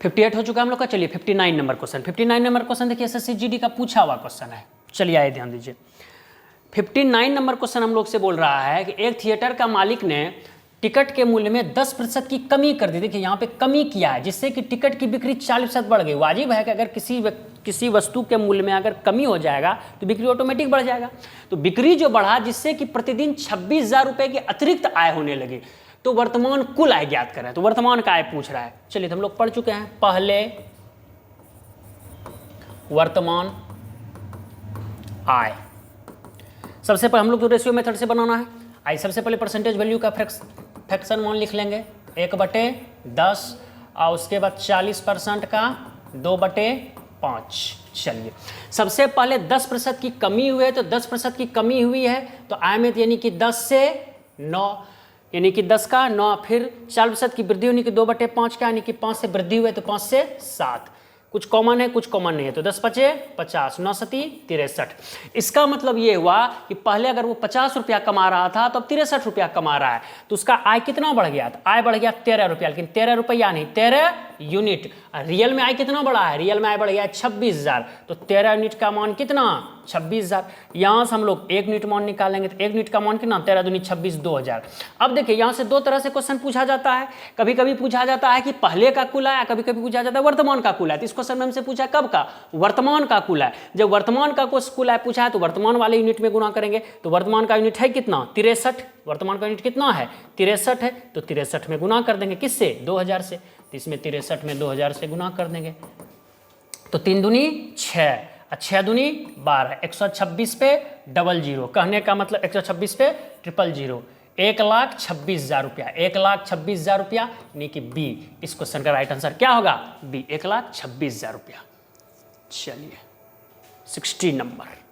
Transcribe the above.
58 हो चुका है हम लोग का। चलिए 59 नंबर क्वेश्चन। 59 नंबर क्वेश्चन देखिए एसएससी जीडी का पूछा हुआ क्वेश्चन है। चलिए आइए ध्यान दीजिए। 59 नंबर क्वेश्चन हम लोग से बोल रहा है कि एक थिएटर का मालिक ने टिकट के मूल्य में 10% की कमी कर दी। देखिए यहाँ पे कमी किया है जिससे कि टिकट की बिक्री 40% बढ़ गई। वाजिब है कि अगर किसी वस्तु के मूल्य में अगर कमी हो जाएगा तो बिक्री ऑटोमेटिक बढ़ जाएगा। तो बिक्री जो बढ़ा जिससे कि प्रतिदिन 26,000 रुपये की अतिरिक्त आय होने लगी। तो वर्तमान कुल आय ज्ञात करें। तो वर्तमान का आय पूछ रहा है। चलिए हम लोग पढ़ चुके हैं पहले वर्तमान आय। सबसे पहले हम लोग तो रेशियो मेथड से बनाना है। आइए सबसे पहले परसेंटेज वैल्यू का फ्रैक्शन मान लिख लेंगे 1/10 और उसके बाद 40% का 2/5। चलिए सबसे पहले 10% की कमी हुई है तो 10% की कमी हुई है तो आय में यानी कि 10 से 9 यानी कि 10 का 9 फिर 40% की वृद्धि होने की 2/5 का यानी कि 5 से वृद्धि हुई तो 5 से 7। कुछ कॉमन है कुछ कॉमन नहीं है तो 10 पचे 50 9 सती 63। इसका मतलब ये हुआ कि पहले अगर वो 50 रुपया कमा रहा था तो अब 63 रुपया कमा रहा है तो उसका आय कितना बढ़ गया। तो आय बढ़ गया 13 रुपया लेकिन 13 रुपया नहीं 13 यूनिट। रियल में आय कितना बढ़ा है। रियल में आय बढ़ गया है 26,000 तो 13 यूनिट का मान कितना 26,000। यहाँ से हम लोग 1 यूनिट मान निकालेंगे तो 1 यूनिट का मान कितना 13 दूनी 26 2000। अब देखिए यहाँ से दो तरह से क्वेश्चन पूछा जाता है। कभी कभी पूछा जाता है कि पहले का कुल आय, कभी कभी पूछा जाता है वर्तमान का कुल आय। तो इस क्वेश्चन में हमसे पूछा कब का वर्तमान का कुल आय। जब वर्तमान का कुल आय पूछा है तो वर्तमान वाले यूनिट में गुणा करेंगे। तो वर्तमान का यूनिट है कितना 63। वर्तमान का यूनिट कितना है 63 है तो 63 में गुणा कर देंगे किससे 2000 से। तो इसमें 63 में 2000 से गुणा कर देंगे तो 3 दूनी 6 6 दूनी 12 126 पे 00 कहने का मतलब 126 पे 000 1,26,000 रुपया 1,26,000 रुपया यानी कि बी। इस क्वेश्चन का राइट आंसर क्या होगा बी 1,26,000 रुपया। चलिए 60 नंबर।